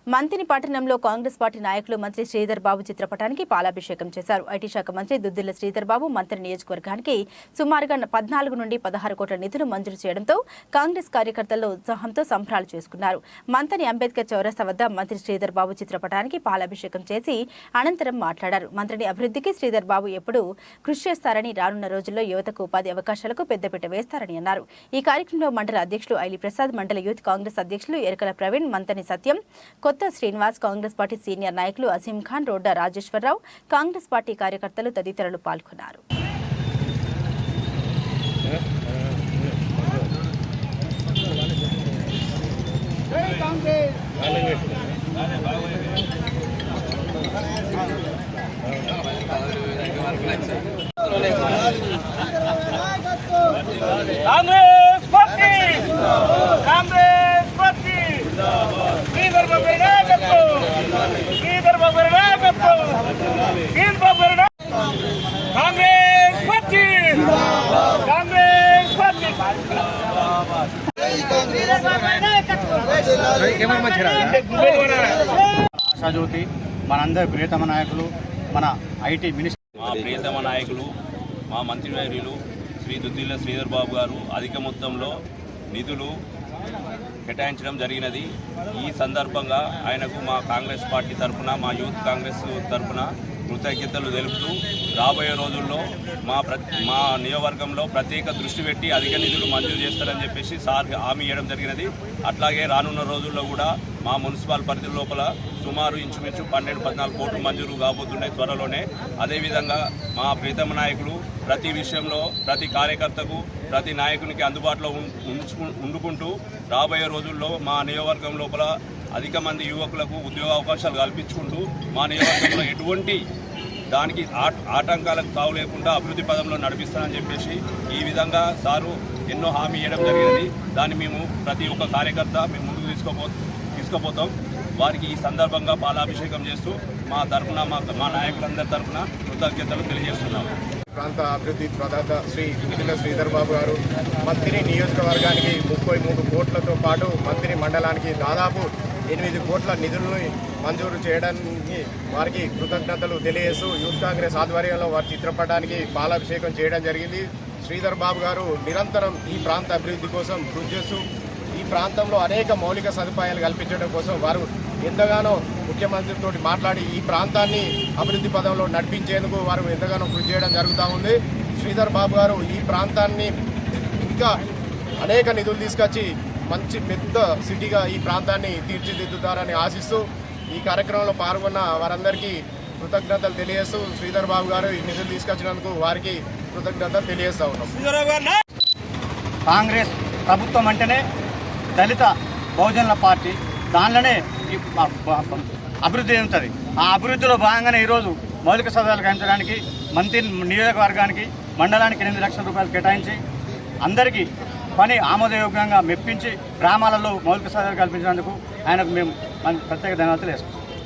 మంతిని పట్టణంలో కాంగ్రెస్ పార్టీ నాయకులు మంత్రి శ్రీధర్ బాబు చిత్రపటానికి పాలాభిషేకం చేశారు. ఐటీ శాఖ మంత్రి దుద్దిళ్ల శ్రీధర్ బాబు మంత్రి నియోజకవర్గానికి సుమారుగా 14 నుండి 16 కోట్ల నిధులు మంజూరు చేయడంతో కాంగ్రెస్ కార్యకర్తలు ఉత్సాహంతో సంబరాలు చేసుకున్నారు. మంతని అంబేద్కర్ చౌరస్తా వద్ద మంత్రి శ్రీధర్ బాబు చిత్రపటానికి పాలాభిషేకం చేసి అనంతరం మాట్లాడారు. మంత్రిని అభివృద్ధికి శ్రీధర్ బాబు ఎప్పుడూ కృషి చేస్తారని, రానున్న రోజుల్లో యువతకు ఉపాధి అవకాశాలకు పెద్దపీట వేస్తారని అన్నారు. ఈ కార్యక్రమంలో మండల అధ్యక్షులు ఐలి ప్రసాద్, మండల యూత్ కాంగ్రెస్ అధ్యక్షులు ఎరకల ప్రవీణ్, మంతని సత్యం, కొత్త శ్రీనివాస్, కాంగ్రెస్ పార్టీ సీనియర్ నాయకులు అజీం ఖాన్, రోడ్డా రాజేశ్వరరావు, కాంగ్రెస్ పార్టీ కార్యకర్తలు తదితరులు పాల్గొన్నారు. ఆశాజ్యోతి మనందరి ప్రియతమ నాయకులు, మన ఐటీ మినిస్టర్, మా ప్రియతమ నాయకులు, మా మంత్రివర్యులు శ్రీ దుద్దిళ్ల శ్రీధర్ బాబు గారు అధిక మొత్తంలో నిధులు కేటాయించడం జరిగినది. ఈ సందర్భంగా ఆయనకు మా కాంగ్రెస్ పార్టీ తరఫున, మా యూత్ కాంగ్రెస్ తరఫున కృతజ్ఞతలు తెలుపుతూ రాబోయే రోజుల్లో మా నియోజకవర్గంలో ప్రత్యేక దృష్టి పెట్టి అధిక నిధులు మంజూరు చేస్తారని చెప్పేసి సార్ హామీ ఇవ్వడం జరిగినది. అట్లాగే రానున్న రోజుల్లో కూడా మా మున్సిపల్ పరిధి లోపల సుమారు ఇంచుమించు 12-14 కోట్లు మంజూరు కాబోతున్నాయి త్వరలోనే. అదేవిధంగా మా ప్రీతమ నాయకులు ప్రతి విషయంలో ప్రతి కార్యకర్తకు, ప్రతి నాయకునికి అందుబాటులో ఉండుకుంటూ రాబోయే రోజుల్లో మా నియోజకవర్గం లోపల అధిక మంది యువకులకు ఉద్యోగ అవకాశాలు కల్పించుకుంటూ మా నియోజకవర్గంలో ఎటువంటి దానికి ఆటంకాలకు తావు లేకుండా అభివృద్ధి పదంలో నడిపిస్తానని చెప్పేసి ఈ విధంగా సారు ఎన్నో హామీ ఇవ్వడం జరిగినది. దాన్ని మేము ప్రతి ఒక్క కార్యకర్త మేము ముందుకు తీసుకుపోతాం. వారికి ఈ సందర్భంగా పాలాభిషేకం చేస్తూ మా తరఫున మా నాయకులందరి తరఫున కృతజ్ఞతలు తెలియజేస్తున్నాము. ప్రాంత అభివృద్ధి ప్రదాత శ్రీ దుద్దిళ్ల శ్రీధర్ బాబు గారు మంత్రి నియోజకవర్గానికి 33 కోట్లతో పాటు మంత్రి మండలానికి దాదాపు 8 కోట్ల నిధులను మంజూరు చేయడానికి వారికి కృతజ్ఞతలు తెలియజేస్తూ యూత్ కాంగ్రెస్ ఆధ్వర్యంలో వారి చిత్రపటానికి పాలాభిషేకం చేయడం జరిగింది. శ్రీధర్ బాబు గారు నిరంతరం ఈ ప్రాంత అభివృద్ధి కోసం కృషి చేస్తూ ఈ ప్రాంతంలో అనేక మౌలిక సదుపాయాలు కల్పించడం కోసం వారు ఎంతగానో ముఖ్యమంత్రితో మాట్లాడి ఈ ప్రాంతాన్ని అభివృద్ధి పదంలో నడిపించేందుకు వారు ఎంతగానో కృషి చేయడం జరుగుతూ ఉంది. శ్రీధర్ బాబు గారు ఈ ప్రాంతాన్ని ఇంకా అనేక నిధులు తీసుకొచ్చి మంచి పెద్ద సిటీగా ఈ ప్రాంతాన్ని తీర్చిదిద్దుతారని ఆశిస్తూ ఈ కార్యక్రమంలో పాల్గొన్న వారందరికీ కృతజ్ఞతలు తెలియజేస్తూ శ్రీధర్ బాబు గారు ఈ నిధులు తీసుకొచ్చినందుకు వారికి కృతజ్ఞతలు తెలియజేస్తూ ఉన్నాం. కాంగ్రెస్ ప్రభుత్వం అంటేనే దళిత బహుజనుల పార్టీ, దానిలోనే అభివృద్ధి ఉంటుంది. ఆ అభివృద్ధిలో భాగంగానే ఈరోజు మౌలిక సదుపాయాలు కల్పించడానికి మంత్రి నియోజకవర్గానికి మండలానికి 8 లక్షల రూపాయలు కేటాయించి అందరికీ పని ఆమోదయోగ్యంగా మెప్పించి గ్రామాలలో మౌలిక సదుపాయాలు కల్పించినందుకు ఆయనకు మేము ప్రత్యేక ధన్యవాదాలు వేసుకుంటాం.